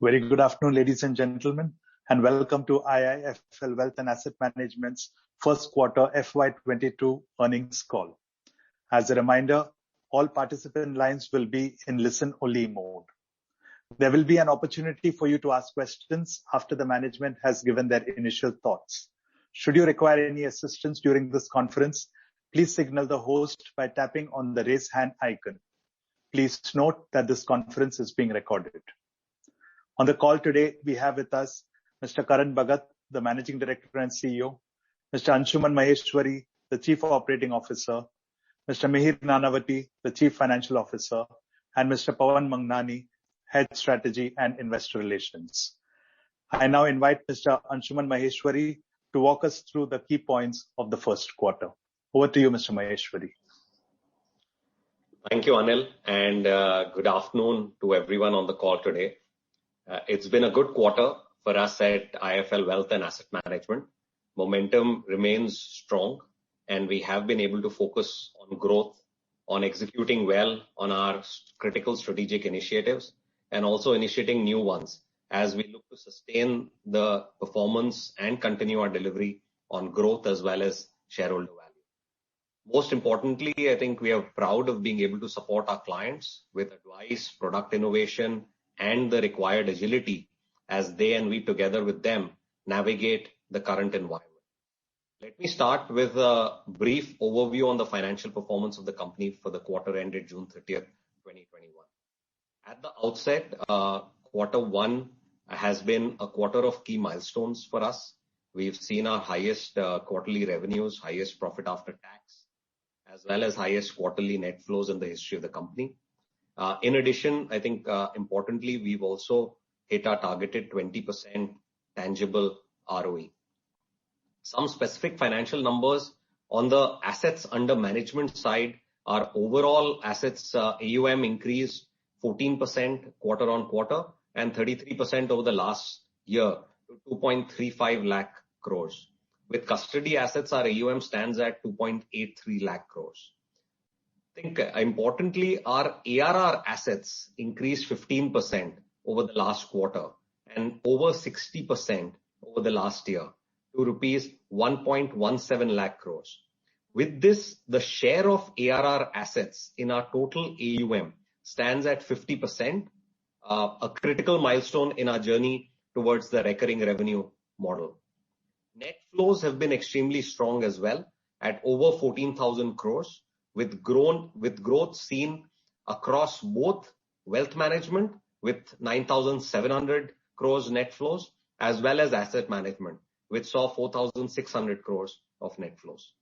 Very good afternoon, ladies and gentlemen, and welcome to IIFL Wealth and Asset Management's first quarter FY22 earnings call. As a reminder, all participant lines will be in listen-only mode. There will be an opportunity for you to ask questions after the management has given their initial thoughts. Should you require any assistance during this conference, please signal the host by tapping on the raise hand icon. Please note that this conference is being recorded. On the call today, we have with us Mr. Karan Bhagat, the Managing Director and CEO, Mr. Anshuman Maheshwari, the Chief Operating Officer, Mr. Mihir Nanavati, the Chief Financial Officer, and Mr. Pawan Mangnani, Head Strategy and Investor Relations. I now invite Mr. Anshuman Maheshwari to walk us through the key points of the first quarter. Over to you, Mr. Maheshwari. Thank you, Anil, and good afternoon to everyone on the call today. It's been a good quarter for us at IIFL Wealth and Asset Management. Momentum remains strong, and we have been able to focus on growth, on executing well on our critical strategic initiatives, and also initiating new ones as we look to sustain the performance and continue our delivery on growth as well as shareholder value. Most importantly, I think we are proud of being able to support our clients with advice, product innovation, and the required agility as they and we together with them navigate the current environment. Let me start with a brief overview on the financial performance of the company for the quarter ended June 30th, 2021. At the outset, quarter one has been a quarter of key milestones for us. We've seen our highest quarterly revenues, highest profit after tax, as well as highest quarterly net flows in the history of the company. In addition, I think importantly, we've also hit our targeted 20% tangible ROE. Some specific financial numbers on the assets under management side, our overall assets AUM increased 14% quarter on quarter and 33% over the last year to 2.35 lakh crores. With custody assets, our AUM stands at 2.83 lakh crores. I think importantly, our ARR assets increased 15% over the last quarter and over 60% over the last year to rupees 1.17 lakh crores. With this, the share of ARR assets in our total AUM stands at 50%, a critical milestone in our journey towards the recurring revenue model. Net flows have been extremely strong as well at over 14,000 crores. With growth seen across both wealth management with 9,700 crores net flows, as well as asset management, which saw 4,600 crores of net flows.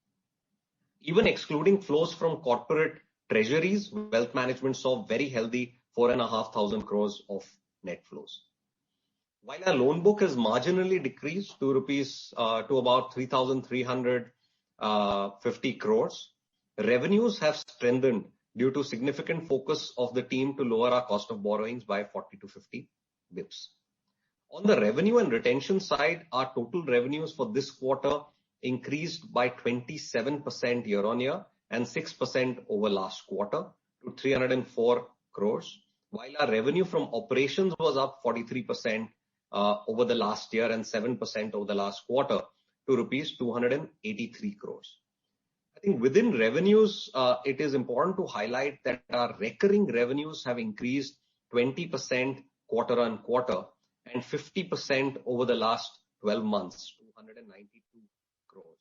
Even excluding flows from corporate treasuries, wealth management saw very healthy 4,500 crores of net flows. While our loan book has marginally decreased to about 3,350 crores, revenues have strengthened due to significant focus of the team to lower our cost of borrowings by 40 to 50 bips. On the revenue and retention side, our total revenues for this quarter increased by 27% year on year and 6% over last quarter to 304 crores, while our revenue from operations was up 43% over the last year and 7% over the last quarter to rupees 283 crores. I think within revenues, it is important to highlight that our recurring revenues have increased 20% quarter on quarter and 50% over the last 12 months to 192 crores.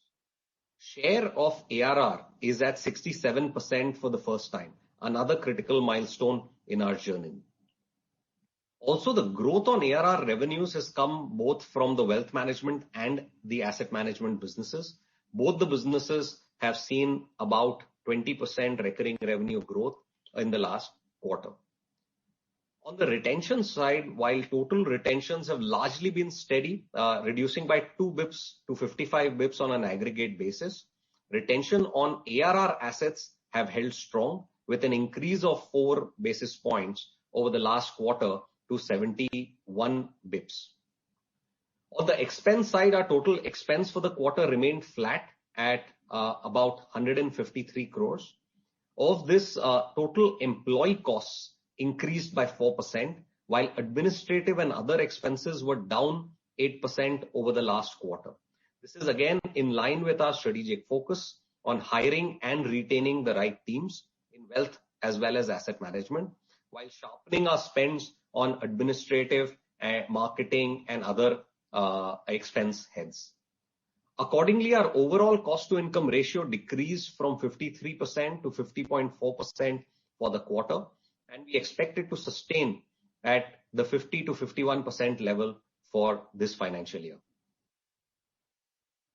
Share of ARR is at 67% for the first time, another critical milestone in our journey. Also, the growth on ARR revenues has come both from the wealth management and the asset management businesses. Both the businesses have seen about 20% recurring revenue growth in the last quarter. On the retention side, while total retentions have largely been steady, reducing by 2 bips to 55 bips on an aggregate basis, retention on ARR assets have held strong with an increase of 4 basis points over the last quarter to 71 bips. On the expense side, our total expense for the quarter remained flat at about 153 crores. Of this, total employee costs increased by 4%, while administrative and other expenses were down 8% over the last quarter. This is again in line with our strategic focus on hiring and retaining the right teams in wealth as well as asset management, while sharpening our spends on administrative, marketing and other expense heads. Accordingly, our overall cost to income ratio decreased from 53% to 50.4% for the quarter, and we expect it to sustain at the 50 to 51% level for this financial year.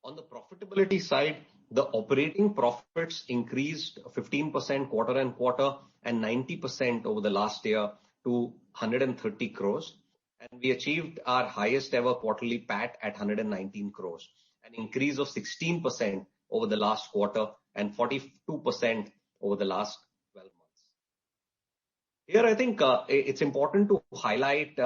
On the profitability side, the operating profits increased 15% quarter on quarter and 90% over the last year to 130 crores. And we achieved our highest ever quarterly PAT at 119 crores, an increase of 16% over the last quarter and 42% over the last 12 months. Here, I think it's important to highlight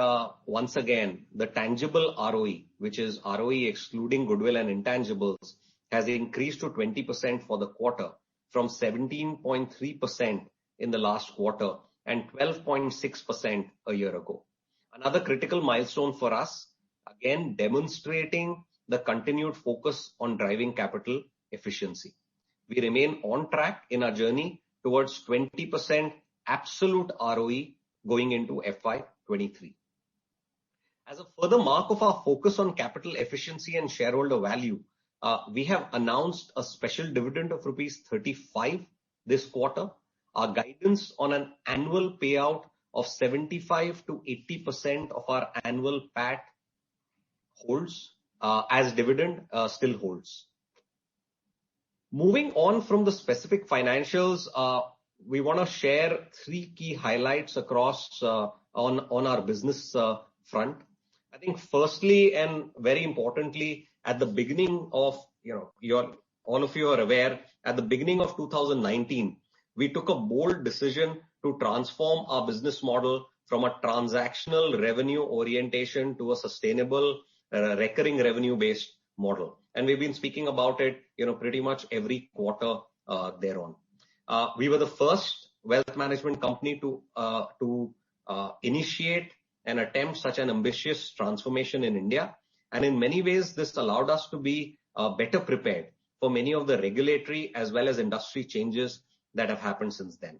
once again the tangible ROE, which is ROE excluding goodwill and intangibles, has increased to 20% for the quarter from 17.3% in the last quarter and 12.6% a year ago. Another critical milestone for us, again demonstrating the continued focus on driving capital efficiency. We remain on track in our journey towards 20% absolute ROE going into FY23. As a further mark of our focus on capital efficiency and shareholder value, we have announced a special dividend of rupees 35 this quarter. Our guidance on an annual payout of 75 to 80% of our annual PAT holds as dividend still holds. Moving on from the specific financials, we want to share three key highlights across on our business front. I think firstly and very importantly, at the beginning of, all of you are aware, at the beginning of 2019, we took a bold decision to transform our business model from a transactional revenue orientation to a sustainable recurring revenue based model. And we've been speaking about it, pretty much every quarter thereon. We were the first wealth management company to initiate and attempt such an ambitious transformation in India. And in many ways, this allowed us to be better prepared for many of the regulatory as well as industry changes that have happened since then.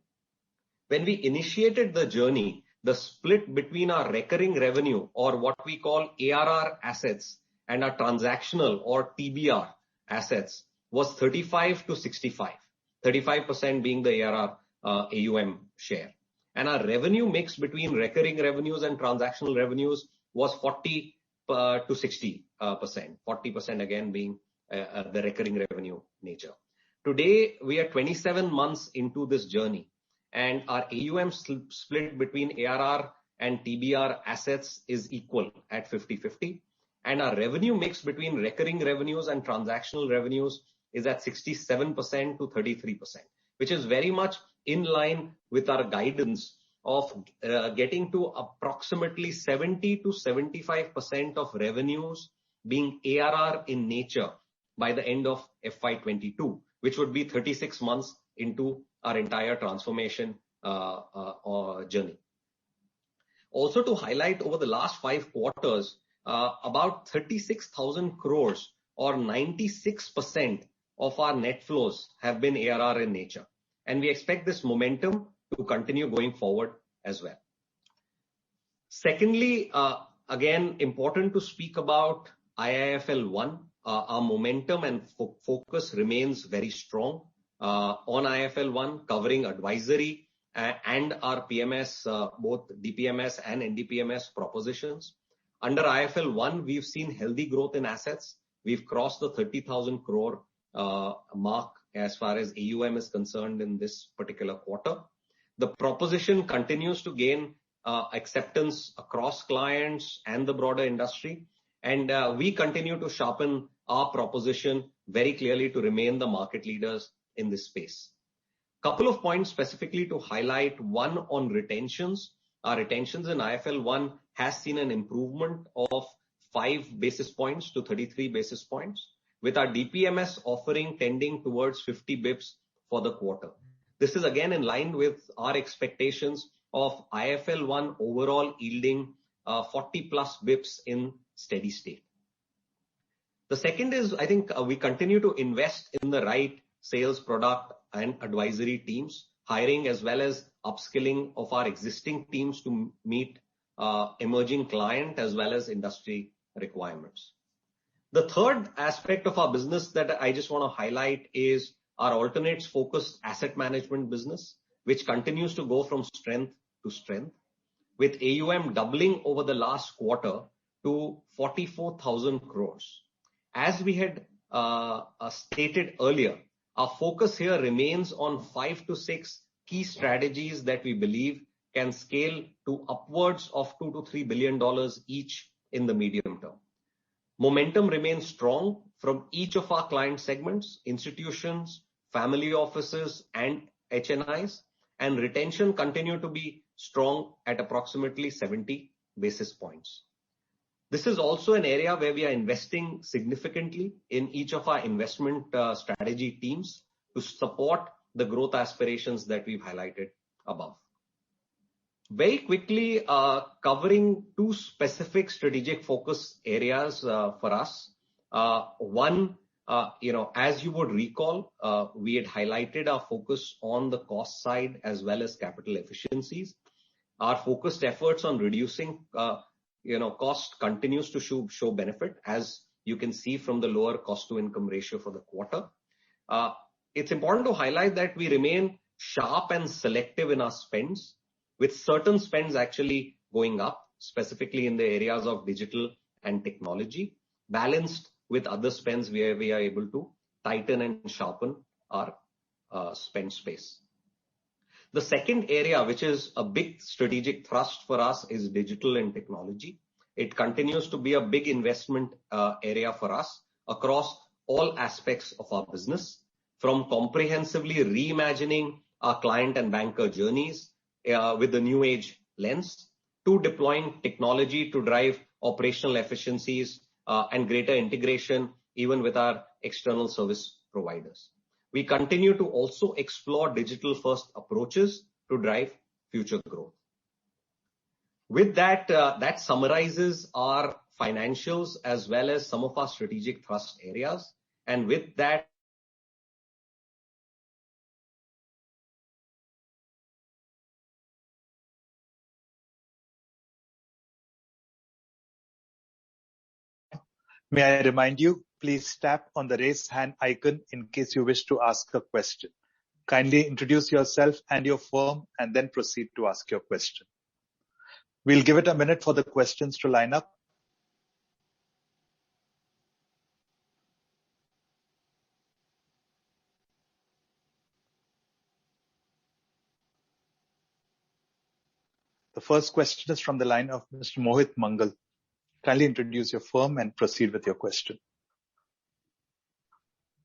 When we initiated the journey, the split between our recurring revenue or what we call ARR assets and our transactional or TBR assets was 35 to 65, 35% being the ARR AUM share. And our revenue mix between recurring revenues and transactional revenues was 40 to 60%, 40% again being the recurring revenue nature. Today, we are 27 months into this journey, and our AUM split between ARR and TBR assets is equal at 50-50. And our revenue mix between recurring revenues and transactional revenues is at 67% to 33%, which is very much in line with our guidance of getting to approximately 70 to 75% of revenues being ARR in nature by the end of FY22, which would be 36 months into our entire transformation journey. Also to highlight, over the last 5 quarters, about 36,000 crores or 96% of our net flows have been ARR in nature. And we expect this momentum to continue going forward as well. Secondly, again, important to speak about IIFL One. Our momentum and focus remains very strong on IIFL One, covering advisory and our PMS, both DPMS and NDPMS propositions. Under IIFL One, we've seen healthy growth in assets. We've crossed the 30,000 crore mark as far as AUM is concerned in this particular quarter. The proposition continues to gain acceptance across clients and the broader industry. And we continue to sharpen our proposition very clearly to remain the market leaders in this space. Couple of points specifically to highlight. One, on retentions. Our retentions in IIFL One has seen an improvement of 5 basis points to 33 basis points, with our DPMS offering tending towards 50 bips for the quarter. This is again in line with our expectations of IIFL One overall yielding 40 plus bips in steady state. The second is, I think we continue to invest in the right sales, product and advisory teams, hiring as well as upskilling of our existing teams to meet emerging client as well as industry requirements. The third aspect of our business that I just want to highlight is our alternates focused asset management business, which continues to go from strength to strength, with AUM doubling over the last quarter to 44,000 crores. As we had stated earlier, our focus here remains on 5 to 6 key strategies that we believe can scale to upwards of $2 to $3 billion each in the medium term. Momentum remains strong from each of our client segments, institutions, family offices and HNIs, and retention continue to be strong at approximately 70 basis points. This is also an area where we are investing significantly in each of our investment strategy teams to support the growth aspirations that we've highlighted above. Very quickly, covering 2 specific strategic focus areas for us. One, as you would recall, we had highlighted our focus on the cost side as well as capital efficiencies. Our focused efforts on reducing cost continues to show benefit, as you can see from the lower cost to income ratio for the quarter. It's important to highlight that we remain sharp and selective in our spends, with certain spends actually going up, specifically in the areas of digital and technology, balanced with other spends where we are able to tighten and sharpen our spend space. The second area, which is a big strategic thrust for us, is digital and technology. It continues to be a big investment area for us across all aspects of our business, from comprehensively reimagining our client and banker journeys with the new age lens, to deploying technology to drive operational efficiencies and greater integration even with our external service providers. We continue to also explore digital first approaches to drive future growth. With that, that summarizes our financials as well as some of our strategic thrust areas. And with that, may I remind you, please tap on the raise hand icon in case you wish to ask a question. Kindly introduce yourself and your firm and then proceed to ask your question. We'll give it a minute for the questions to line up. The first question is from the line of Mr. Mohit Mangal. Kindly introduce your firm and proceed with your question.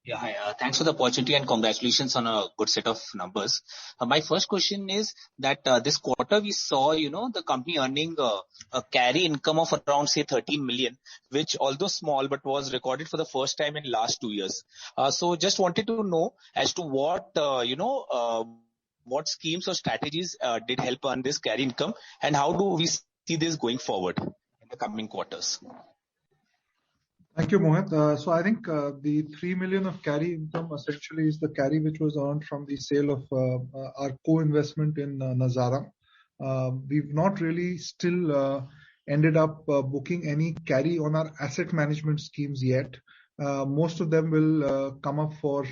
Yeah, hi. Thanks for the opportunity and congratulations on a good set of numbers. My first question is that this quarter we saw, the company earning a carry income of around, say, 13 million, which although small, but was recorded for the first time in last 2 years. So just wanted to know as to what schemes or strategies did help earn this carry income, and how do we see this going forward in the coming quarters? Thank you, Mohit. So I think the 3 million of carry income essentially is the carry which was earned from the sale of our co-investment in Nazara. We've not really still ended up booking any carry on our asset management schemes yet. Most of them will come up for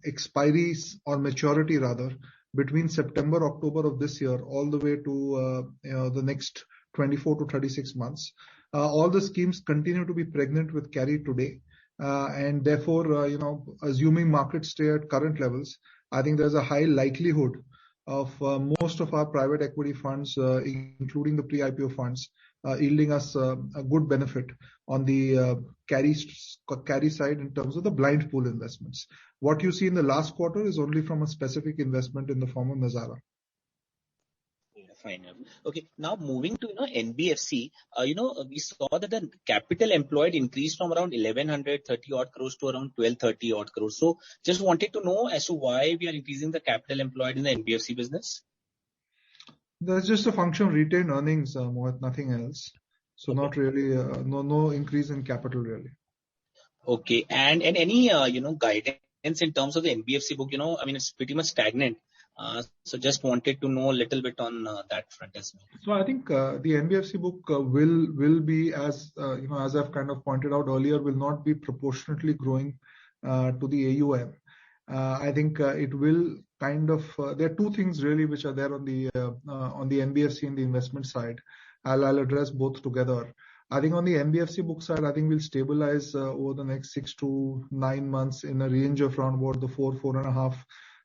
expiries or maturity rather between September, October of this year, all the way to the next 24 to 36 months. All the schemes continue to be pregnant with carry today. And therefore, assuming markets stay at current levels, I think there's a high likelihood of most of our private equity funds, including the pre-IPO funds, yielding us a good benefit on the carry side in terms of the blind pool investments. What you see in the last quarter is only from a specific investment in the form of Nazara. Fine. Okay. Now moving to NBFC, we saw that the capital employed increased from around 1130 odd crores to around 1230 odd crores. So just wanted to know as to why we are increasing the capital employed in the NBFC business. That's just a function of retained earnings, Mohit, nothing else. So Okay. not really, no increase in capital really. Okay. And any, guidance in terms of the NBFC book, I mean, it's pretty much stagnant. So just wanted to know a little bit on that front as well. So I think the NBFC book will be as as I've kind of pointed out earlier, will not be proportionately growing to the AUM. I think it will kind of. There are two things really which are there on the NBFC and the investment side. I'll address both together. I think on the NBFC book side, I think we'll stabilize over the next 6 to 9 months in a range of around about the 4.5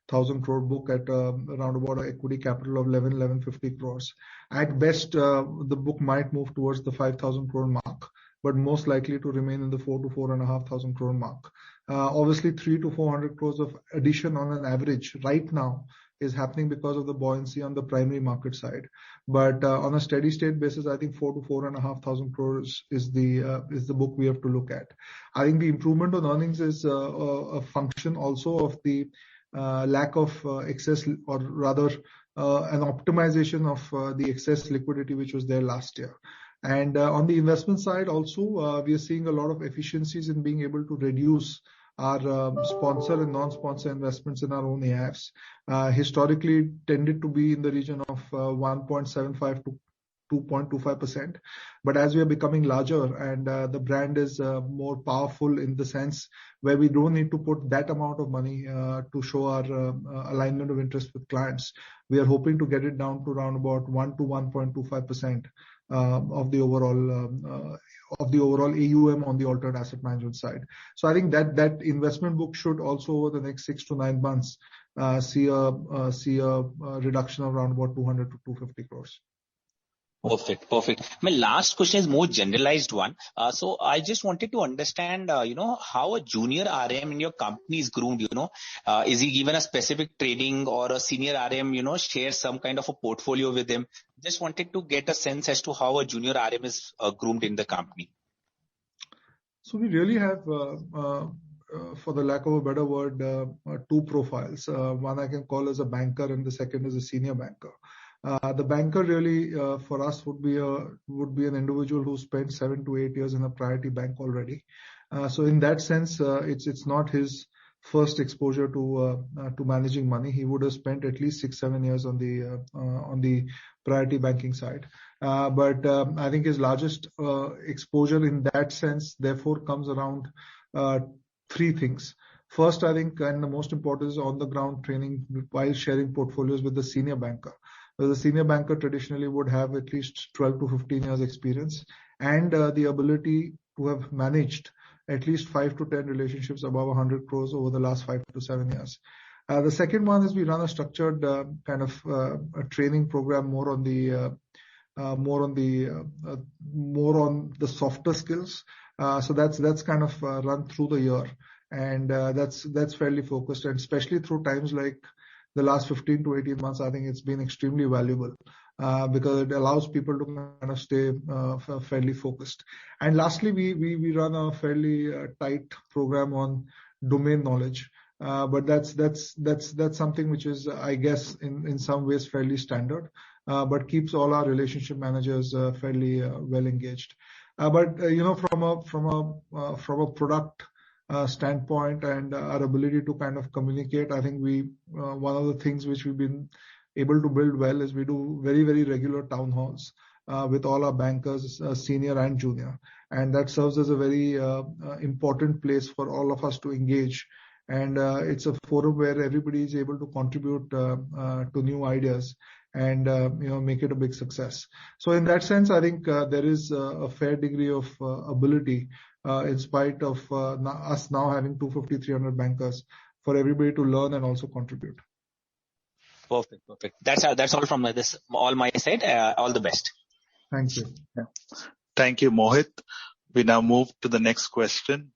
thousand crore book at around about an equity capital of 1150 crores. At best, the book might move towards the 5,000 crore mark, but most likely to remain in the 4 to 4.5 thousand crore mark. Obviously, 3 to 400 crores of addition on an average right now is happening because of the buoyancy on the primary market side. But on a steady state basis, I think 4 to 4.5 thousand crores is the book we have to look at. I think the improvement on earnings is a function also of the lack of excess, or rather an optimization of the excess liquidity which was there last year. And on the investment side also, we are seeing a lot of efficiencies in being able to reduce our sponsor and non-sponsor investments in our own AIFs. Historically tended to be in the region of 1.75 to 2.25%. But as we are becoming larger and the brand is more powerful in the sense where we don't need to put that amount of money to show our alignment of interest with clients, we are hoping to get it down to around about 1 to 1.25% of the overall AUM on the alternate asset management side. So I think that investment book should also over the next 6 to 9 months see a reduction of around about 200 to 250 crores. Perfect. My last question is more generalized one. So I just wanted to understand, how a junior RM in your company is groomed, is he given a specific training, or a senior RM, shares some kind of a portfolio with him? Just wanted to get a sense as to how a junior RM is groomed in the company. So we really have, for the lack of a better word, two profiles. One I can call as a banker and the second is a senior banker. The banker really, for us would be an individual who spent 7 to 8 years in a priority bank already. So in that sense, it's not his first exposure to managing money. He would have spent at least 6-7 years on the priority banking side. But I think his largest exposure in that sense, therefore, comes around 3 things. First, I think, and the most important is on the ground training while sharing portfolios with the senior banker. The senior banker traditionally would have at least 12 to 15 years experience and the ability to have managed at least 5 to 10 relationships above 100 crores over the last 5 to 7 years. The second one is we run a structured a training program more on the softer skills. So that's kind of run through the year, and that's fairly focused, and especially through times like the last 15 to 18 months, I think it's been extremely valuable because it allows people to kind of stay fairly focused. And lastly, we run a fairly tight program on domain knowledge. But that's something which is, I guess, in some ways fairly standard, but keeps all our relationship managers fairly well engaged. But from a product standpoint and our ability to kind of communicate, I think one of the things which we've been able to build well is we do very, very regular town halls with all our bankers, senior and junior. And that serves as a very important place for all of us to engage. And it's a forum where everybody is able to contribute to new ideas and make it a big success. So in that sense, I think there is a fair degree of ability in spite of us now having 250-300 bankers for everybody to learn and also contribute. Perfect. That's all from all my side. All the best. Thank you. Yeah. Thank you, Mohit. We now move to the next question.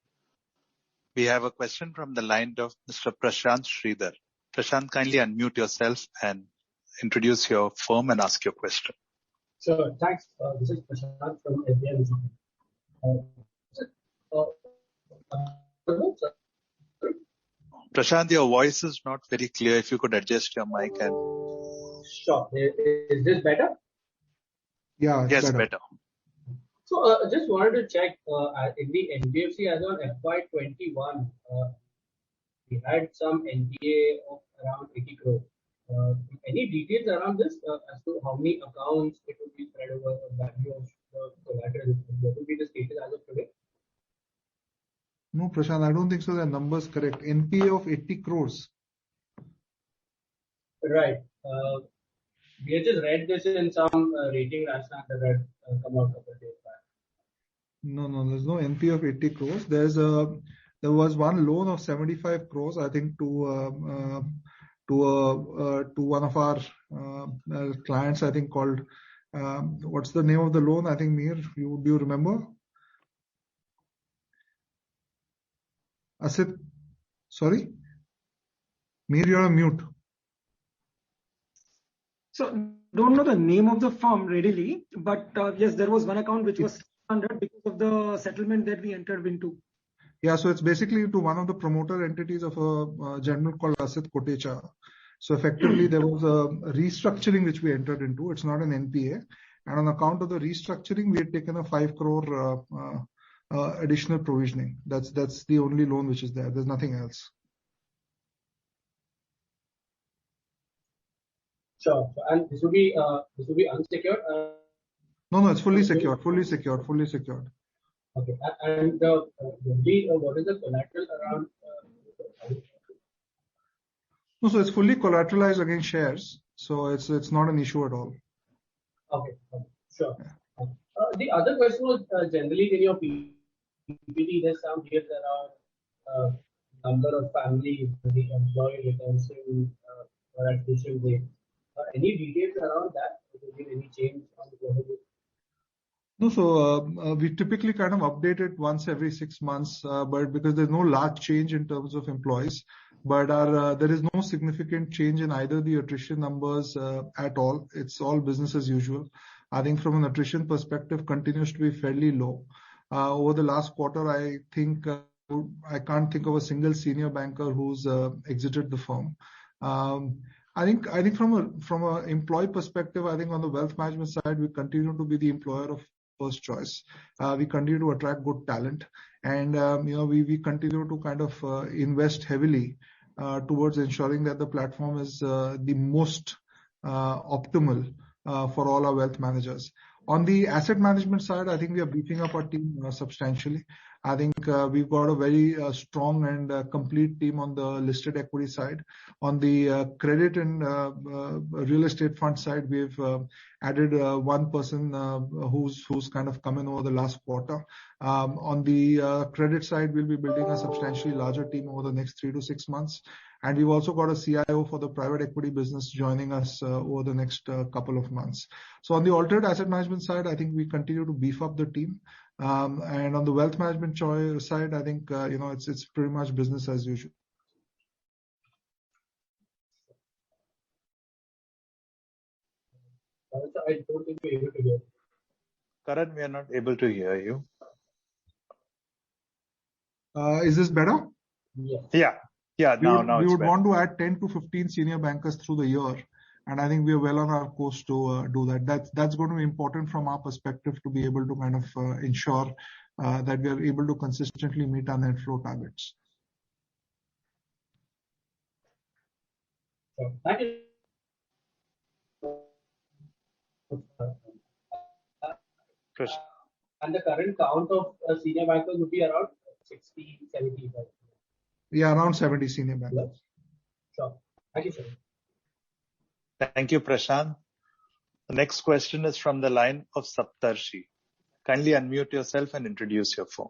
We have a question from the line of Mr. Prashant Sridhar. Prashant, kindly unmute yourself and introduce your firm and ask your question. Sure. Thanks. This is Prashant from SBI. Prashant, your voice is not very clear. If you could adjust your mic and... Sure. Is this better? Yeah, it's yes, better. So, just wanted to check, in the NBFC as on FY21, we had some NPA of around 80 crore. Any details around this as to how many accounts it will be spread over, the value of the collateral? What will be the status as of today? No, Prashant, I don't think so. The number is correct. NPA of 80 crores. Right. We had just read this in some rating rationale that had come out a couple of days back. No, there's no NPA of 80 crores. There was one loan of 75 crores, I think, to one of our clients, I think, called, what's the name of the loan? I think, Mir, do you remember? Asit, sorry? Mir, you're on mute. So, don't know the name of the firm readily, but yes, there was one account which was 600 because of the settlement that we entered into. Yeah, so it's basically to one of the promoter entities of a general called Asit Kotecha. So effectively, there was a restructuring which we entered into. It's not an NPA. And on account of the restructuring, we had taken a 5 crore additional provisioning. That's the only loan which is there. There's nothing else. Sure. And this will be unsecured? No, it's fully secured. Fully secured. Okay. And what is the collateral around? No, so it's fully collateralized against shares. So it's not an issue at all. Okay. Sure. Yeah. The other question was generally in your PPT, there's some here around number of families, the employee retention or attrition rate. Any details around that? Will there be any change on the global? No, so we typically kind of update it once every 6 months, but because there's no large change in terms of employees, but there is no significant change in either the attrition numbers at all. It's all business as usual. I think from an attrition perspective, continues to be fairly low. Over the last quarter, I think I can't think of a single senior banker who's exited the firm. I think from a employee perspective, I think on the wealth management side, we continue to be the employer of first choice. We continue to attract good talent, and we continue to kind of invest heavily towards ensuring that the platform is the most optimal for all our wealth managers. On the asset management side, I think we are beefing up our team substantially. I think we've got a very strong and complete team on the listed equity side. On the credit and real estate fund side, we've added one person who's kind of come in over the last quarter. On the credit side, we'll be building a substantially larger team over the next 3 to 6 months. And we've also got a CIO for the private equity business joining us over the next couple of months. So on the alternate asset management side, I think we continue to beef up the team. And on the wealth management side, I think it's pretty much business as usual. I don't think we're able to hear. Karan, we are not able to hear you. Is this better? Yeah. Now we it's would better. want to add 10 to 15 senior bankers through the year. And I think we are well on our course to do that. That's going to be important from our perspective to be able to kind of ensure that we are able to consistently meet our net flow targets. Thank you. And the current count of senior bankers would be around 60, 70. Yeah, around 70 senior bankers. Sure. Thank you, sir. Thank you, Prashant. The next question is from the line of Saptarshi. Kindly unmute yourself and introduce your firm.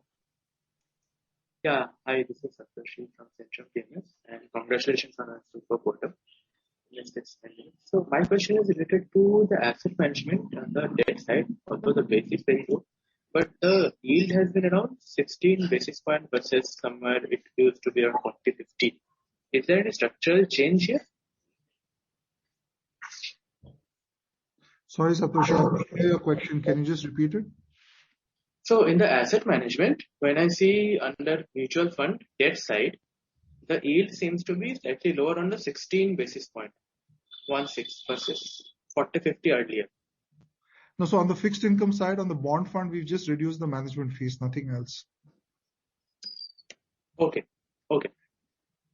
Yeah, hi, this is Saptarshi from Centrum PMS, and congratulations on a super quarter. So my question is related to the asset management on the debt side, although the base is very low, but the yield has been around 16 basis points versus somewhere it used to be around 40-50. Is there any structural change here? Sorry, Saptarshi, I didn't hear your question. Can you just repeat it? So in the asset management, when I see under mutual fund debt side, the yield seems to be slightly lower on the 16 basis point, 16 versus 40-50 earlier. No, so on the fixed income side, on the bond fund, we've just reduced the management fees, nothing else. Okay.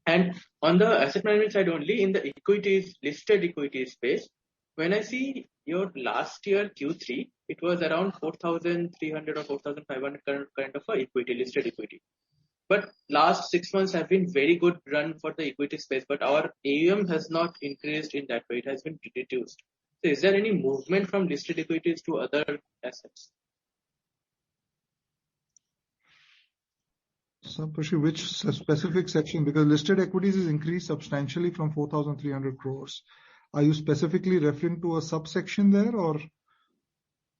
And on the asset management side only, in the equities, listed equity space, when I see your last year Q3, it was around 4,300 or 4,500 kind of a equity, listed equity. But last 6 months have been very good run for the equity space, but our AUM has not increased in that way. It has been reduced. So is there any movement from listed equities to other assets? Saptarshi, which specific section? Because listed equities is increased substantially from 4,300 crores. Are you specifically referring to a subsection there or?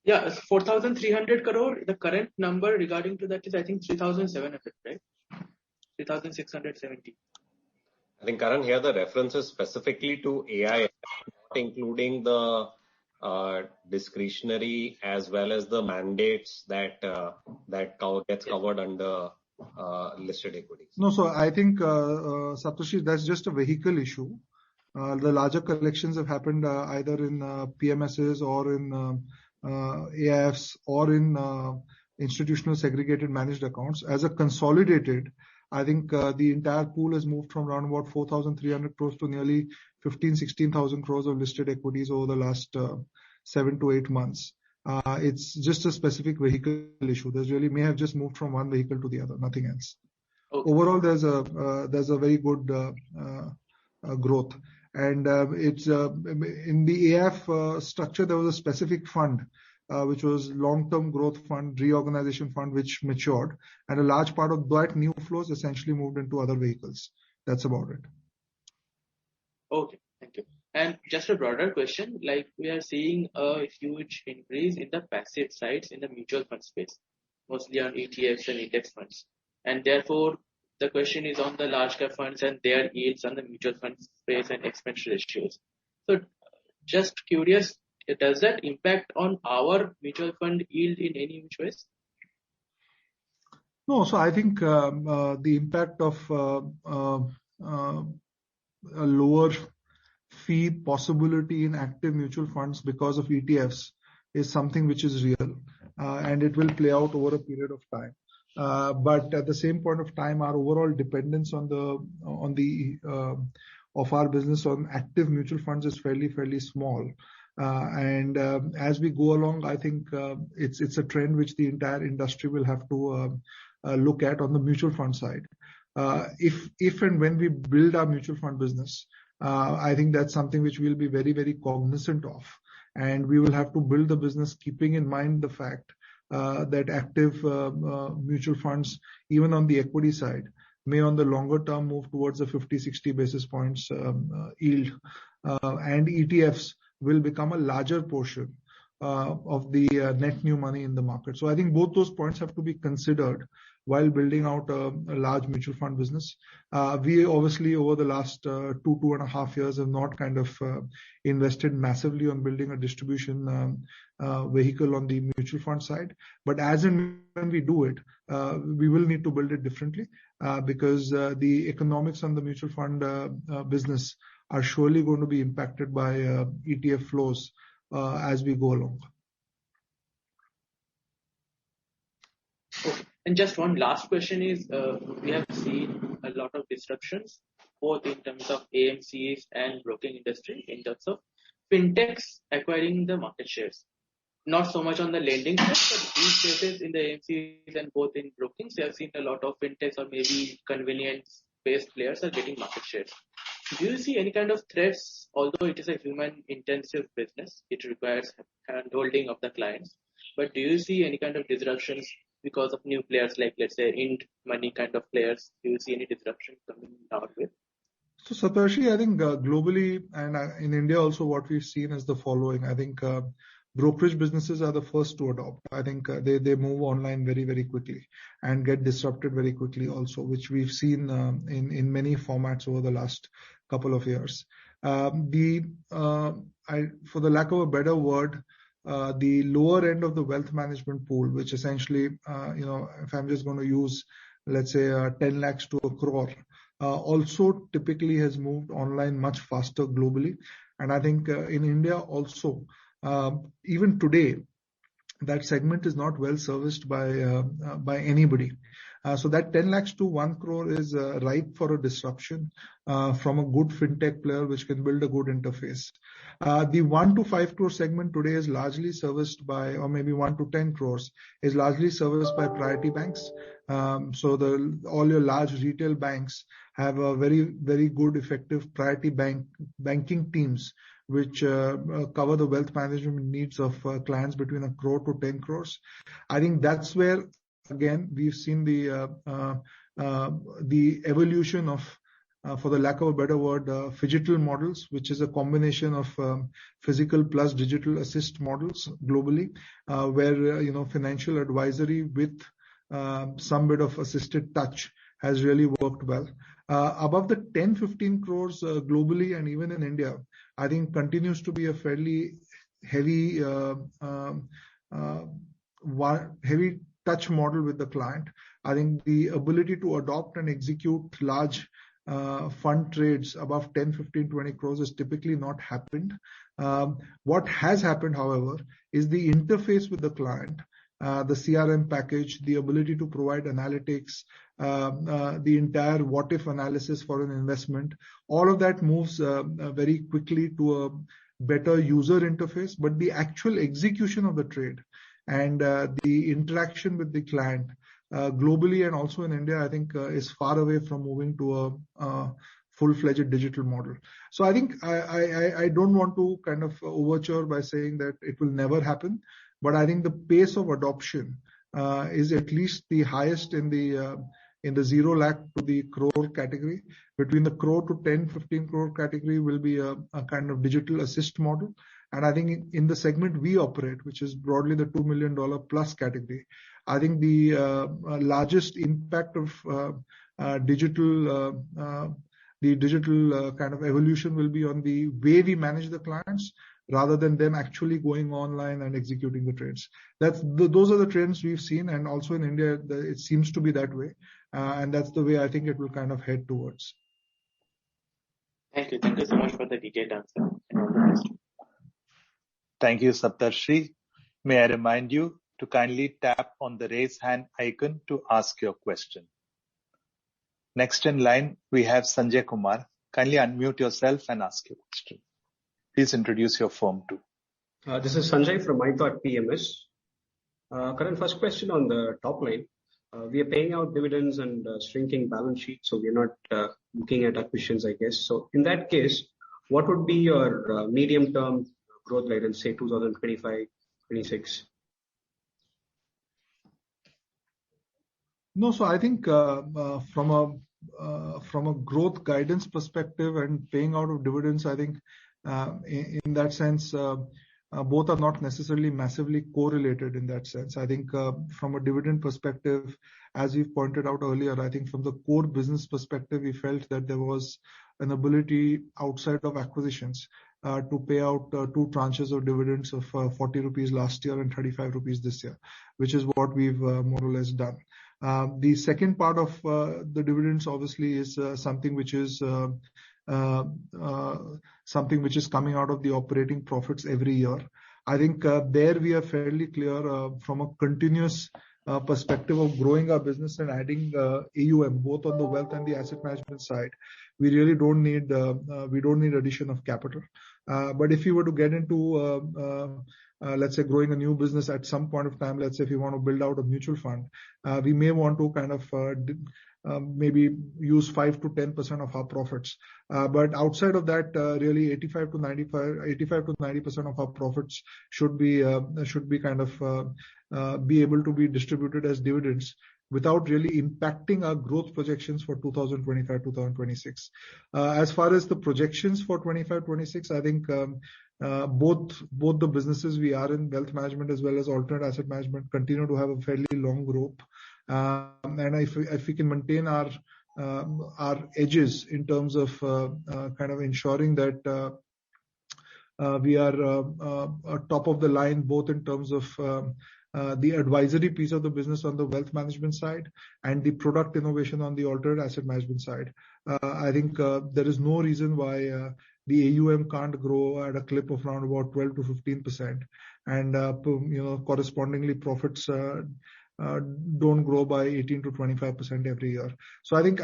Yeah, 4,300 crore. The current number regarding to that is, I think, 3,700, right? 3,670. I think, Karan, here the reference is specifically to AIF, not including the discretionary as well as the mandates that gets covered under listed equities. No, so I think, Saptarshi, that's just a vehicle issue. The larger collections have happened either in PMSs or in AIFs or in institutional segregated managed accounts. As a consolidated, I think the entire pool has moved from around about 4,300 crores to nearly 16,000 crores of listed equities over the last 7 to 8 months. It's just a specific vehicle issue. There's really may have just moved from one vehicle to the other, nothing else. Okay. Overall, there's a very good growth. And it's in the AIF structure, there was a specific fund, which was long-term growth fund, reorganization fund, which matured. And a large part of that new flows essentially moved into other vehicles. That's about it. Okay, thank you. And just a broader question, like we are seeing a huge increase in the passive sides in the mutual fund space, mostly on ETFs and index funds. And therefore, the question is on the large cap funds and their yields on the mutual fund space and expense ratios. So just curious, does that impact on our mutual fund yield in any which ways? No, so I think the impact of a lower fee possibility in active mutual funds because of ETFs is something which is real, and it will play out over a period of time. But at the same point of time, our overall dependence on our business on active mutual funds is fairly small. And as we go along, I think it's a trend which the entire industry will have to look at on the mutual fund side. If and when we build our mutual fund business, I think that's something which we'll be very cognizant of, and we will have to build the business keeping in mind the fact that active mutual funds, even on the equity side, may on the longer term move towards a 50-60 basis points yield, and ETFs will become a larger portion of the net new money in the market. So I think both those points have to be considered while building out a large mutual fund business. We obviously over the last 2.5 years have not kind of invested massively on building a distribution vehicle on the mutual fund side. But as and when we do it, we will need to build it differently because the economics on the mutual fund business are surely going to be impacted by ETF flows as we go along. Okay. And just one last question is, we have seen a lot of disruptions, both in terms of AMCs and broking industry, in terms of fintechs acquiring the market shares. Not so much on the lending side, but these cases in the AMCs and both in brokings, we have seen a lot of fintechs or maybe convenience-based players are getting market shares. Do you see any kind of threats, although it is a human-intensive business, it requires hand-holding of the clients, but do you see any kind of disruptions because of new players like, let's say, Ind Money kind of players? Do you see any disruption coming our way? So, Saptarshi, I think globally and in India also what we've seen is the following. I think brokerage businesses are the first to adopt. I think they move online very quickly and get disrupted very quickly also, which we've seen in many formats over the last couple of years. For the lack of a better word, the lower end of the wealth management pool, which essentially, if I'm just going to use, let's say, 10 lakhs to a crore, also typically has moved online much faster globally. And I think in India also, even today, that segment is not well serviced by anybody. So that 10 lakhs to 1 crore is ripe for a disruption from a good fintech player which can build a good interface. The 1 to 5 crore segment today is largely serviced by, or maybe 1 to 10 crores is largely serviced by priority banks. So all your large retail banks have a very, very good, effective priority banking teams which cover the wealth management needs of clients between 1 crore to 10 crores. I think that's where, again, we've seen the evolution of, for the lack of a better word, phygital models, which is a combination of physical plus digital assist models globally, where financial advisory with some bit of assisted touch has really worked well. Above the 10-15 crores globally and even in India, I think continues to be a fairly heavy touch model with the client. I think the ability to adopt and execute large fund trades above 10, 15, 20 crores has typically not happened. What has happened, however, is the interface with the client, the CRM package, the ability to provide analytics, the entire what-if analysis for an investment. All of that moves very quickly to a better user interface, but the actual execution of the trade and the interaction with the client globally and also in India, I think is far away from moving to a full-fledged digital model. So I think I don't want to kind of overture by saying that it will never happen, but I think the pace of adoption is at least the highest in the 0 lakh to the crore category. Between the crore to 10-15 crore category will be a kind of digital assist model. And I think in the segment we operate, which is broadly the $2 million plus category, I think the largest impact of digital kind of evolution will be on the way we manage the clients rather than them actually going online and executing the trades. Those are the trends we've seen, and also in India, it seems to be that way. And that's the way I think it will kind of head towards. Thank you. Thank you so much for the detailed answer. And all the best. Thank you, Saptarshi. May I remind you to kindly tap on the raise hand icon to ask your question. Next in line, we have Sanjay Kumar. Kindly unmute yourself and ask your question. Please introduce your firm too. This is Sanjay from iThought PMS. Karan, first question on the top line. We are paying out dividends and shrinking balance sheet, so we are not looking at acquisitions, I guess. So in that case, what would be your medium-term growth rate in, say, 2025, 26? No, so I think from a growth guidance perspective and paying out of dividends, I think in that sense, both are not necessarily massively correlated in that sense. I think from a dividend perspective, as we've pointed out earlier, I think from the core business perspective, we felt that there was an ability outside of acquisitions to pay out 2 tranches of dividends of 40 rupees last year and 35 rupees this year, which is what we've more or less done. The second part of the dividends obviously is something which is coming out of the operating profits every year. I think there we are fairly clear from a continuous perspective of growing our business and adding AUM both on the wealth and the asset management side. We really don't need addition of capital. But if you were to get into let's say growing a new business at some point of time, let's say if you want to build out a mutual fund, we may want to kind of maybe use 5 to 10% of our profits. But outside of that, really 85 to 90% of our profits should be kind of be able to be distributed as dividends without really impacting our growth projections for 2025, 2026. As far as the projections for 25, 26, I think both the businesses we are in, wealth management as well as alternate asset management, continue to have a fairly long rope. And if we can maintain our edges in terms of kind of ensuring that we are top of the line, both in terms of the advisory piece of the business on the wealth management side, and the product innovation on the alternative asset management side. I think there is no reason why the AUM can't grow at a clip of around about 12 to 15%, and correspondingly profits don't grow by 18 to 25% every year. So I think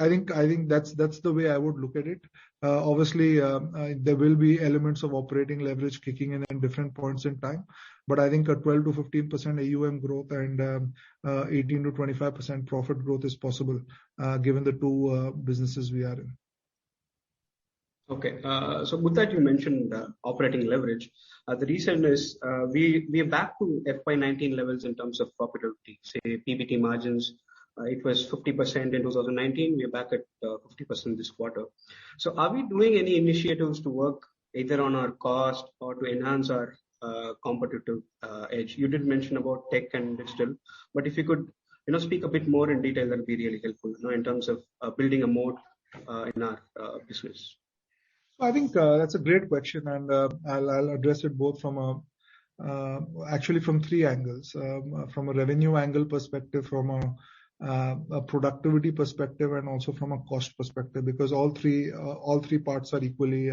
that's the way I would look at it. Obviously, there will be elements of operating leverage kicking in at different points in time, but I think a 12 to 15% AUM growth and 18 to 25% profit growth is possible, given the two businesses we are in. Okay. So with that, you mentioned operating leverage. The reason is we are back to FY19 levels in terms of profitability. Say PBT margins, it was 50% in 2019. We are back at 50% this quarter. So are we doing any initiatives to work either on our cost or to enhance our competitive edge? You did mention about tech and digital, but if you could speak a bit more in detail, that would be really helpful in terms of building a moat in our business. I think that's a great question, and I'll address it both from actually from three angles. From a revenue angle perspective, from a productivity perspective, and also from a cost perspective, because all three parts are equally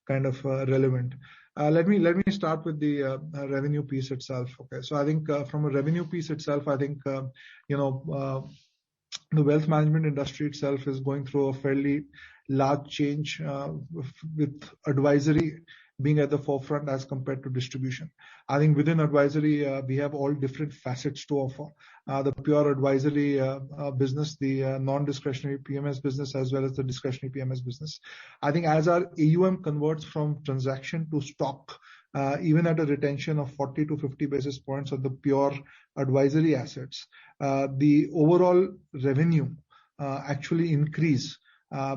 kind of relevant. Let me start with the revenue piece itself. Okay, so I think from a revenue piece itself, I think the wealth management industry itself is going through a fairly large change, with advisory being at the forefront as compared to distribution. I think within advisory, we have all different facets to offer. The pure advisory business, the non-discretionary PMS business, as well as the discretionary PMS business. I think as our AUM converts from transaction to stock, even at a retention of 40 to 50 basis points of the pure advisory assets, the overall revenue actually increase,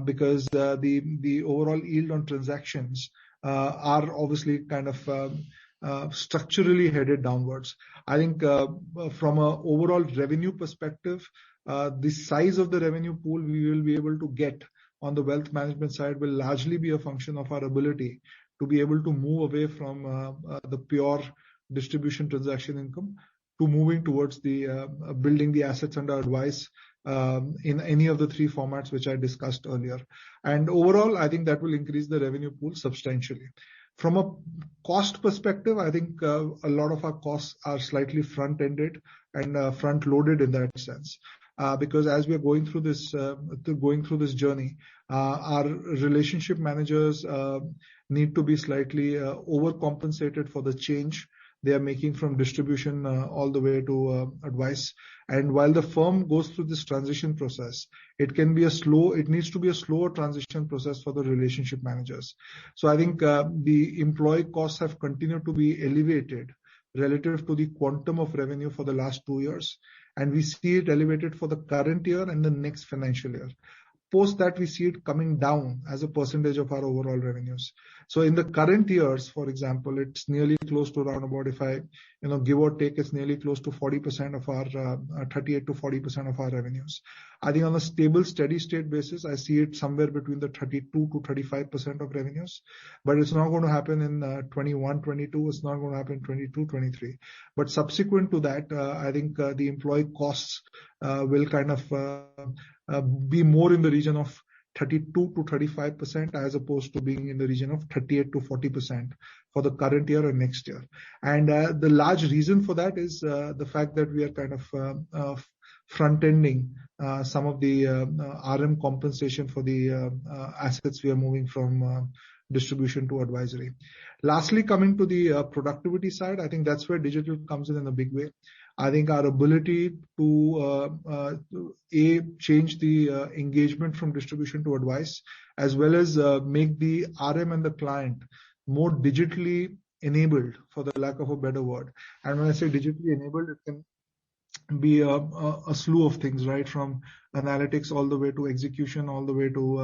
because the overall yield on transactions are obviously kind of structurally headed downwards. I think from an overall revenue perspective, the size of the revenue pool we will be able to get on the wealth management side will largely be a function of our ability to be able to move away from the pure distribution transaction income to moving towards the building the assets under advice in any of the three formats which I discussed earlier. And overall, I think that will increase the revenue pool substantially. From a cost perspective, I think a lot of our costs are slightly front-ended and front-loaded in that sense. Because as we are going through this journey, our relationship managers need to be slightly overcompensated for the change they are making from distribution all the way to advice. And while the firm goes through this transition process, it needs to be a slower transition process for the relationship managers. So I think the employee costs have continued to be elevated relative to the quantum of revenue for the last 2 years. And we see it elevated for the current year and the next financial year. Post that, we see it coming down as a percentage of our overall revenues. So in the current years, for example, it's nearly close to around about, if I give or take, it's nearly close to 40% of our 38 to 40% of our revenues. I think on a stable, steady state basis, I see it somewhere between the 32 to 35% of revenues. But it's not going to happen in 21, 22. It's not going to happen in 22, 23. But subsequent to that, I think the employee costs will kind of be more in the region of 32 to 35% as opposed to being in the region of 38 to 40% for the current year or next year. And the large reason for that is the fact that we are kind of front-ending some of the RM compensation for the assets we are moving from distribution to advisory. Lastly, coming to the productivity side, I think that's where digital comes in a big way. I think our ability to change the engagement from distribution to advice, as well as make the RM and the client more digitally enabled, for the lack of a better word. And when I say digitally enabled, it can be a slew of things, right? From analytics all the way to execution, all the way to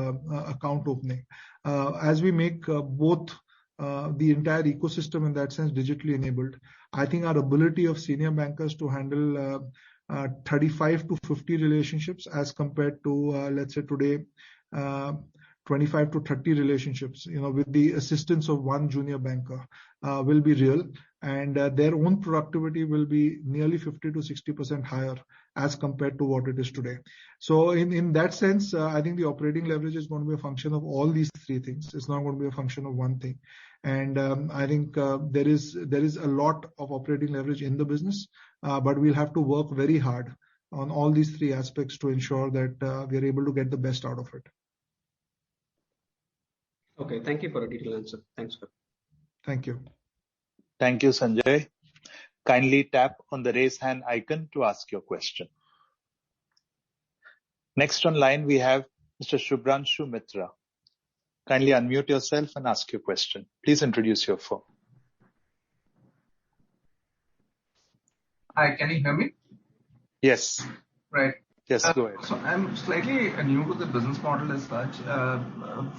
account opening. As we make both the entire ecosystem in that sense digitally enabled, I think our ability of senior bankers to handle 35 to 50 relationships as compared to, let's say today, 25 to 30 relationships, with the assistance of one junior banker, will be real. and their own productivity will be nearly 50 to 60% higher as compared to what it is today. So in that sense, I think the operating leverage is going to be a function of all these three things. It's not going to be a function of one thing. And I think there is a lot of operating leverage in the business, but we'll have to work very hard on all these three aspects to ensure that we are able to get the best out of it. Okay, thank you for a detailed answer. Thanks. Thank you. Thank you, Sanjay. Kindly tap on the raise hand icon to ask your question. Next on line, we have Mr. Shubhranshu Mitra. Kindly unmute yourself and ask your question. Please introduce your firm. Hi, can you hear me? Yes. Right. Yes, go ahead. So I'm slightly new to the business model as such.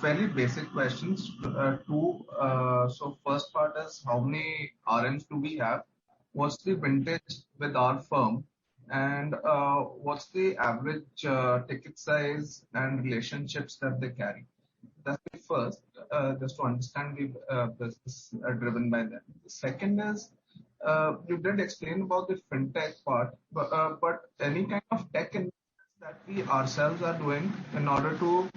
Fairly basic questions. So first part is, how many RMs do we have? What's the vintage with our firm? And what's the average ticket size and relationships that they carry? That's the first, just to understand the business driven by them. The second is, you did explain about the fintech part, but any kind of tech investments that we ourselves are doing in order to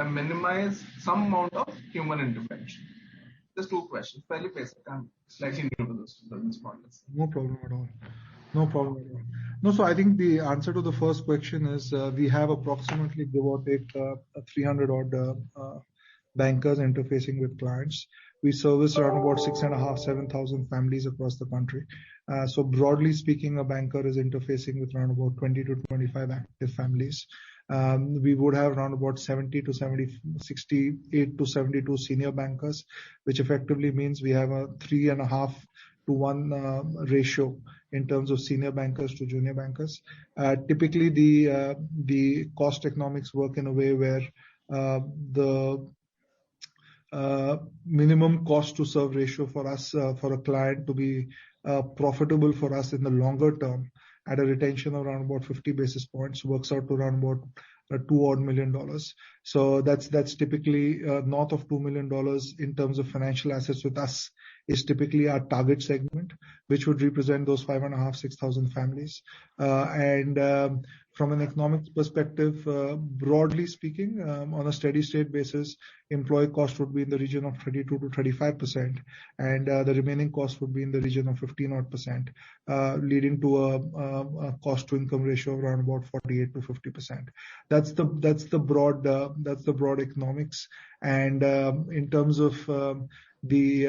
minimize some amount of human intervention. Just two questions, fairly basic. I'm slightly new to this business models. No problem at all. No, so I think the answer to the first question is we have approximately, give or take, 300 odd bankers interfacing with clients. We service around about 6,500-7,000 families across the country. So broadly speaking, a banker is interfacing with around about 20 to 25 active families. We would have around about 68 to 72 senior bankers, which effectively means we have a 3.5 to 1 ratio in terms of senior bankers to junior bankers. Typically, the cost economics work in a way where the minimum cost to serve ratio for us, for a client to be profitable for us in the longer term at a retention of around about 50 basis points works out to around about $2 million. So that's typically north of $2 million in terms of financial assets with us is typically our target segment, which would represent those 5,500-6,000 families. And from an economics perspective, broadly speaking, on a steady state basis, employee cost would be in the region of 32 to 35%, and the remaining cost would be in the region of 15%, leading to a cost to income ratio of around about 48 to 50%. That's the broad economics. And in terms of the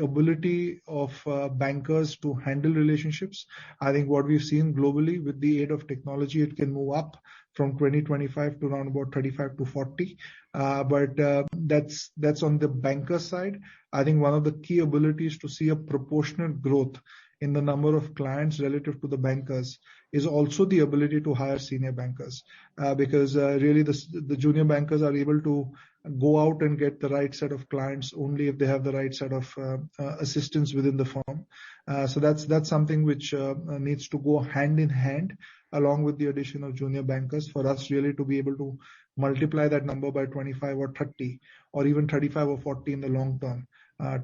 ability of bankers to handle relationships, I think what we've seen globally with the aid of technology, it can move up from 20-25 to around about 35 to 40. But that's on the banker side. I think one of the key abilities to see a proportionate growth in the number of clients relative to the bankers is also the ability to hire senior bankers, because really the junior bankers are able to go out and get the right set of clients only if they have the right set of assistants within the firm. So that's something which needs to go hand in hand along with the addition of junior bankers for us really to be able to multiply that number by 25 or 30 or even 35 or 40 in the long term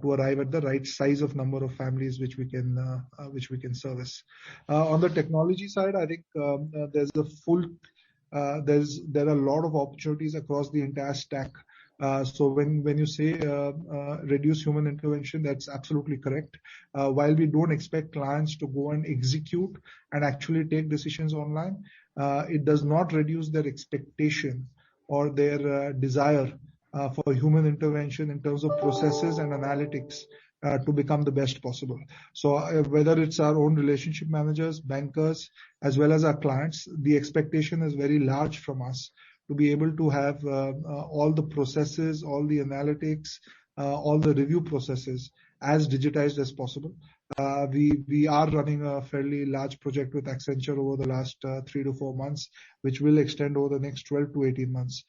to arrive at the right size of number of families which we can service. On the technology side, I think there are a lot of opportunities across the entire stack. So when you say reduce human intervention, that's absolutely correct. While we don't expect clients to go and execute and actually take decisions online, it does not reduce their expectation or their desire for human intervention in terms of processes and analytics to become the best possible. So whether it's our own relationship managers, bankers, as well as our clients, the expectation is very large from us to be able to have all the processes, all the analytics, all the review processes as digitized as possible. We are running a fairly large project with Accenture over the last 3 to 4 months, which will extend over the next 12 to 18 months,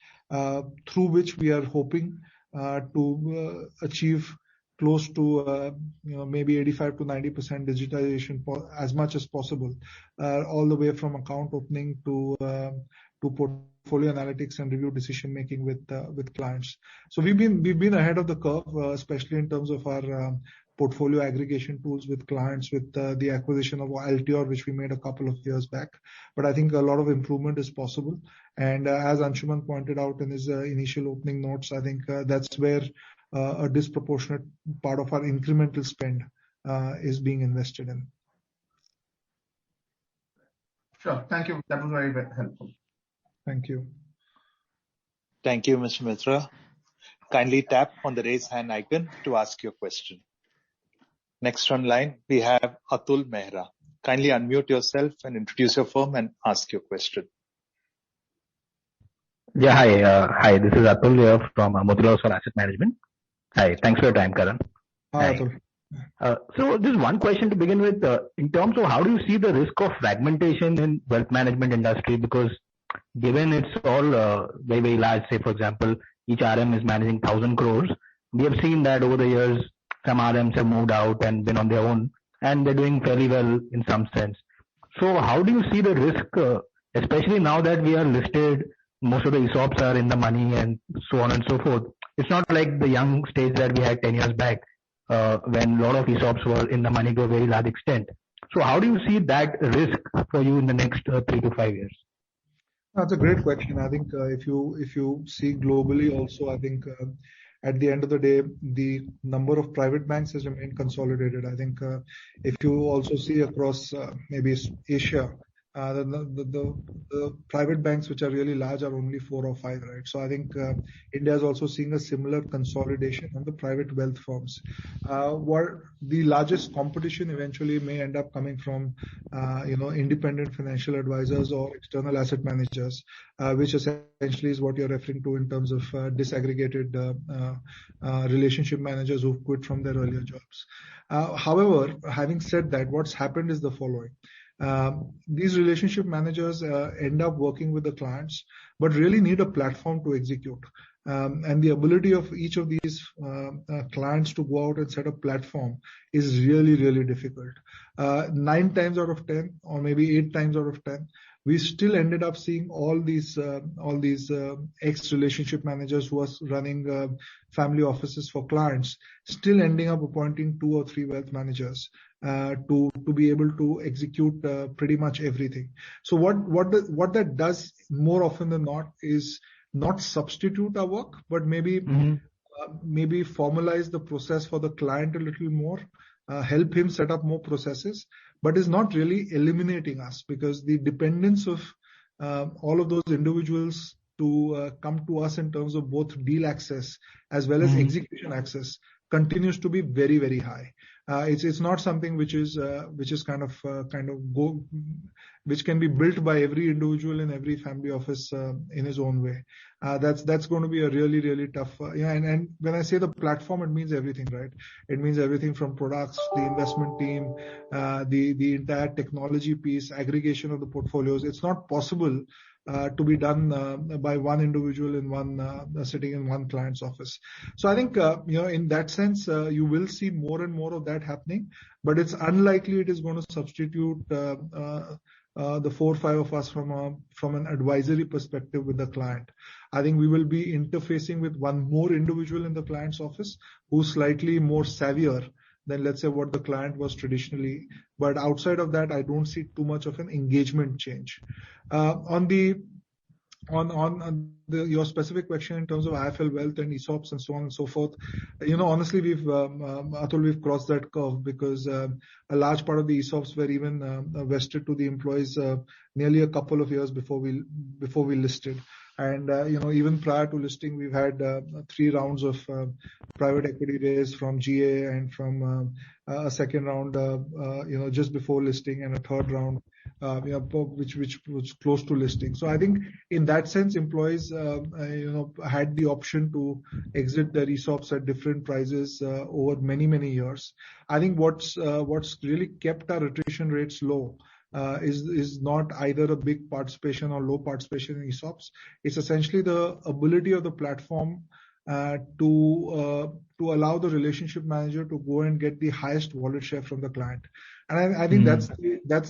through which we are hoping to achieve close to maybe 85 to 90% digitization as much as possible, all the way from account opening to portfolio analytics and review decision making with clients. So we've been ahead of the curve, especially in terms of our portfolio aggregation tools with clients with the acquisition of Altior, which we made a couple of years back. But I think a lot of improvement is possible. And as Anshuman pointed out in his initial opening notes, I think that's where a disproportionate part of our incremental spend is being invested in. Sure. Thank you. That was very, very helpful. Thank you. Thank you, Mr. Mitra. Kindly tap on the raise hand icon to ask your question. Next on line, we have Atul Mehra. Kindly unmute yourself and introduce your firm and ask your question. Yeah, hi. This is Atul here from Motilal Oswal Asset Management. Hi, thanks for your time, Karan. Hi, Atul. So just one question to begin with. In terms of how do you see the risk of fragmentation in wealth management industry? Because given it's all very, very large, say for example, each RM is managing 1,000 crores. We have seen that over the years, some RMs have moved out and been on their own, and they're doing fairly well in some sense. So how do you see the risk, especially now that we are listed, most of the ESOPs are in the money and so on and so forth. It's not like the young stage that we had 10 years back, when a lot of ESOPs were in the money to a very large extent. So how do you see that risk for you in the next 3 to 5 years? That's a great question. I think if you see globally also, I think at the end of the day, the number of private banks has remained consolidated. I think if you also see across maybe Asia, the private banks which are really large are only 4 or 5, right? So I think India is also seeing a similar consolidation on the private wealth firms. What the largest competition eventually may end up coming from, independent financial advisors or external asset managers, which essentially is what you're referring to in terms of disaggregated relationship managers who've quit from their earlier jobs. However, having said that, what's happened is the following. These relationship managers end up working with the clients, but really need a platform to execute. And the ability of each of these clients to go out and set a platform is really, really difficult. 9 times out of 10, or maybe 8 times out of 10, we still ended up seeing all these ex-relationship managers who are running family offices for clients, still ending up appointing 2 or 3 wealth managers to be able to execute pretty much everything. So what that does more often than not is not substitute our work, but maybe formalize the process for the client a little more, help him set up more processes, but is not really eliminating us, because the dependence of all of those individuals to come to us in terms of both deal access as well as execution access continues to be very, very high. It's not something which can be built by every individual in every family office in his own way. That's going to be a really, really tough. And when I say the platform, it means everything, right? It means everything from products, the investment team, the entire technology piece, aggregation of the portfolios. It's not possible to be done by one individual in one sitting in one client's office. So I think in that sense you will see more and more of that happening, but it's unlikely it is going to substitute the 4 or 5 of us from an advisory perspective with the client. I think we will be interfacing with one more individual in the client's office who's slightly more savvier than, let's say, what the client was traditionally. But outside of that, I don't see too much of an engagement change. On your specific question in terms of IIFL Wealth and ESOPs and so on and so forth, honestly, we've crossed that curve, because a large part of the ESOPs were even vested to the employees nearly a couple of years before we listed. And even prior to listing, we've had 3 rounds of private equity raise from GA, and from a second round just before listing, and a third round which was close to listing. So I think in that sense, employees had the option to exit their ESOPs at different prices over many, many years. I think what's really kept our attrition rates low is not either a big participation or low participation in ESOPs. It's essentially the ability of the platform to allow the relationship manager to go and get the highest wallet share from the client. And I think that's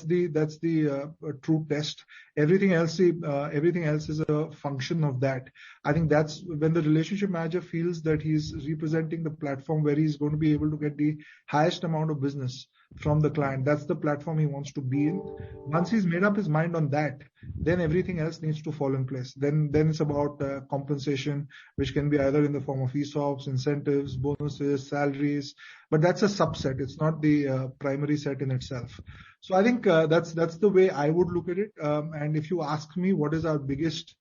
the true test. Everything else is a function of that. I think that's when the relationship manager feels that he's representing the platform where he's going to be able to get the highest amount of business from the client. That's the platform he wants to be in. Once he's made up his mind on that, then everything else needs to fall in place. Then it's about compensation, which can be either in the form of ESOPs, incentives, bonuses, salaries. But that's a subset. It's not the primary set in itself. So I think that's the way I would look at it. And if you ask me what is our biggest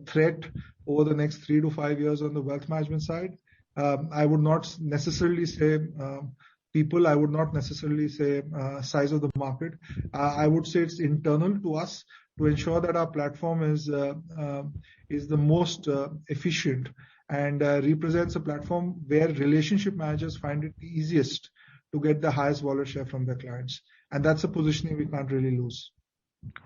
threat over the next 3 to 5 years on the wealth management side, I would not necessarily say people. I would not necessarily say size of the market. I would say it's internal to us to ensure that our platform is the most efficient and represents a platform where relationship managers find it the easiest to get the highest wallet share from their clients. And that's a positioning we can't really lose.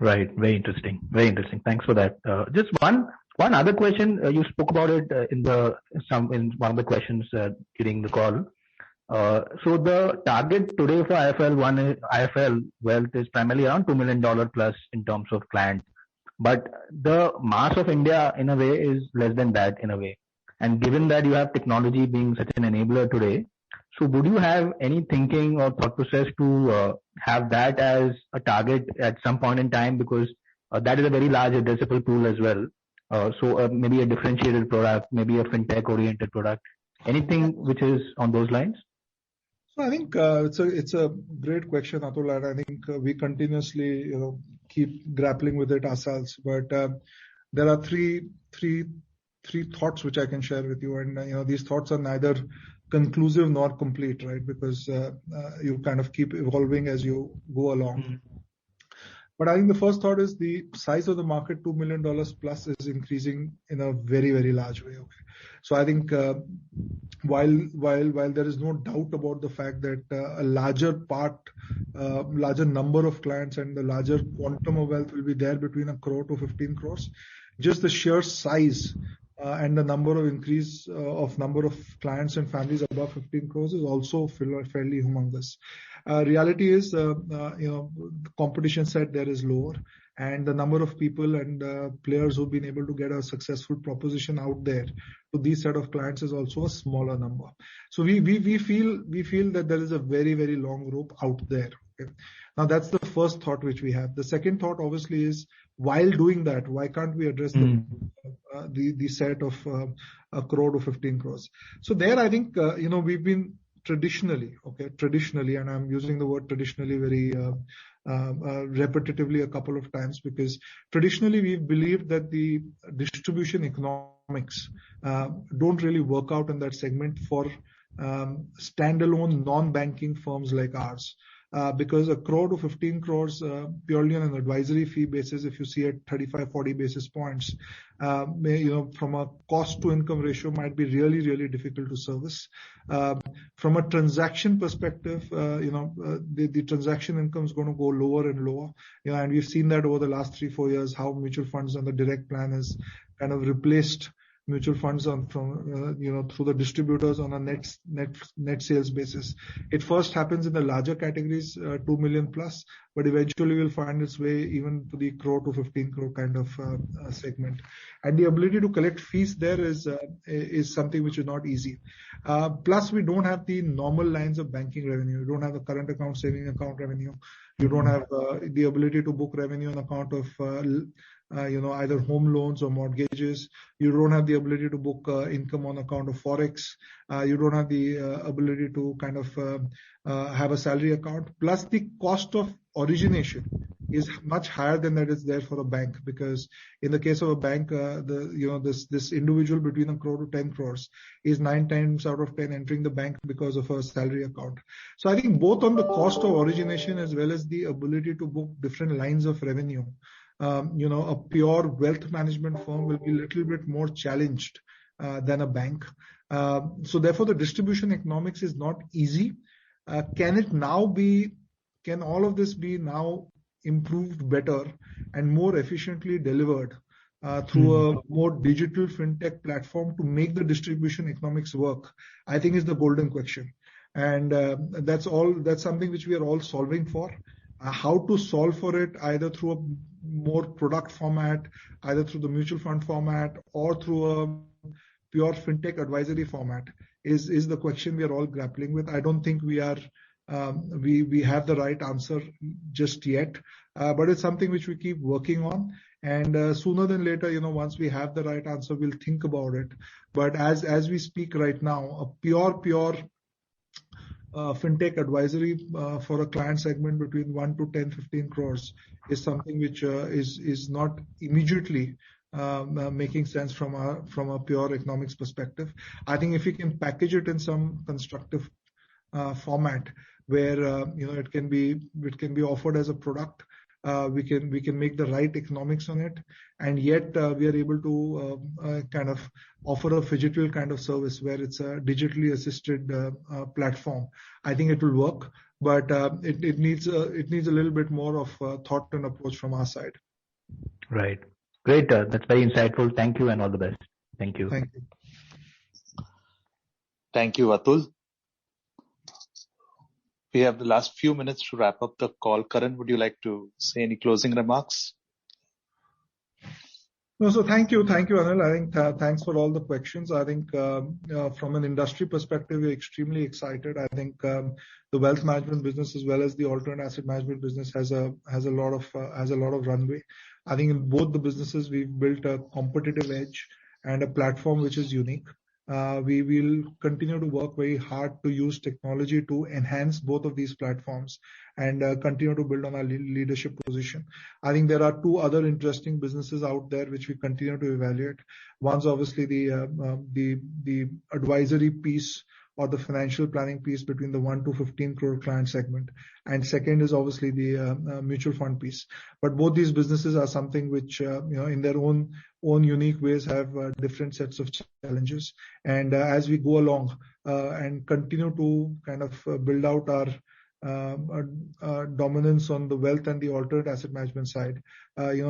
Right. Very interesting. Very interesting. Thanks for that. Just one other question. You spoke about it in one of the questions during the call. So the target today for IFL Wealth is primarily around $2 million plus in terms of clients. But the mass of India in a way is less than that in a way. And given that you have technology being such an enabler today, so would you have any thinking or thought process to have that as a target at some point in time? Because that is a very large addressable pool as well. So maybe a differentiated product, maybe a fintech oriented product, anything which is on those lines? So I think it's a great question, Atul. And I think we continuously keep grappling with it ourselves. But there are three thoughts which I can share with you, and these thoughts are neither conclusive nor complete, right? Because you kind of keep evolving as you go along. Mm-hmm. But I think the first thought is the size of the market, $2 million plus, is increasing in a very, very large way. Okay. So I think while there is no doubt about the fact that a larger number of clients and the larger quantum of wealth will be there between 1 crore to 15 crores, just the sheer size and the number of increase of number of clients and families above 15 crores is also fairly humongous. Reality is, the competition set there is lower, and the number of people and players who've been able to get a successful proposition out there to these set of clients is also a smaller number. So we feel that there is a very, very long rope out there. Okay. Now that's the first thought which we have. The second thought obviously is, while doing that, why can't we address the set of 1 crore to 15 crores? So there, I think, we've been traditionally, and I'm using the word traditionally very repetitively a couple of times, because traditionally we've believed that the distribution economics don't really work out in that segment for standalone non-banking firms like ours. Because 1 crore to 15 crores purely on an advisory fee basis, if you see at 35-40 basis points, from a cost to income ratio might be really, really difficult to service. From a transaction perspective, the transaction income is going to go lower and lower. And we've seen that over the last 3-4 years, how mutual funds on the direct plan has kind of replaced mutual funds through the distributors on a net sales basis. It first happens in the larger categories, 2 million plus, but eventually will find its way even to the 1 crore to 15 crore kind of segment. And the ability to collect fees there is something which is not easy. Plus, we don't have the normal lines of banking revenue. You don't have the current account, saving account revenue. You don't have the ability to book revenue on account of either home loans or mortgages. You don't have the ability to book income on account of forex. You don't have the ability to kind of have a salary account. Plus, the cost of origination is much higher than that is there for a bank, because in the case of a bank, this individual between 1 crore to 10 crores is 9 times out of 10 entering the bank because of a salary account. So I think both on the cost of origination as well as the ability to book different lines of revenue, a pure wealth management firm will be a little bit more challenged than a bank. So therefore, the distribution economics is not easy. Can all of this be now improved better and more efficiently delivered through a more digital fintech platform to make the distribution economics work, I think is the golden question. And that's something which we are all solving for. How to solve for it, either through a more product format, either through the mutual fund format, or through a pure fintech advisory format, is the question we are all grappling with. I don't think we have the right answer just yet, but it's something which we keep working on. And sooner than later, once we have the right answer, we'll think about it. But as we speak right now, a pure fintech advisory for a client segment between 1 to 10, 15 crores is something which is not immediately making sense from a pure economics perspective. I think if we can package it in some constructive format where it can be offered as a product, we can make the right economics on it, and yet we are able to kind of offer a phygital kind of service where it's a digitally assisted platform. I think it will work, but it needs a little bit more of thought and approach from our side. Right. Great. That's very insightful. Thank you and all the best. Thank you. Thank you. Thank you, Atul. We have the last few minutes to wrap up the call. Karan, would you like to say any closing remarks? No, so thank you, Anil. I think thanks for all the questions. I think from an industry perspective, we're extremely excited. I think the wealth management business as well as the alternate asset management business has a lot of runway. I think in both the businesses we've built a competitive edge and a platform which is unique. We will continue to work very hard to use technology to enhance both of these platforms and continue to build on our leadership position. I think there are two other interesting businesses out there which we continue to evaluate. One's obviously the advisory piece or the financial planning piece between the 1 to 15 crore client segment, and second is obviously the mutual fund piece. But both these businesses are something which in their own unique ways have different sets of challenges. And as we go along and continue to kind of build out our dominance on the wealth and the alternate asset management side,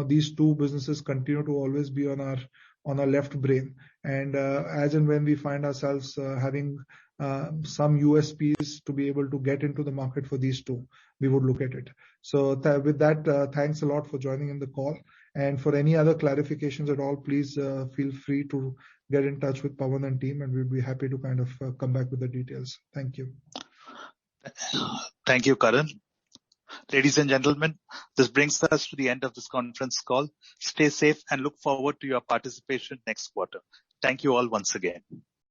these two businesses continue to always be on our left brain. And as and when we find ourselves having some USPs to be able to get into the market for these two, we would look at it. So with that, thanks a lot for joining in the call. And for any other clarifications at all, please feel free to get in touch with Pawan and team, and we'll be happy to kind of come back with the details. Thank you. Thank you, Karan. Ladies and gentlemen, this brings us to the end of this conference call. Stay safe and look forward to your participation next quarter. Thank you all once again.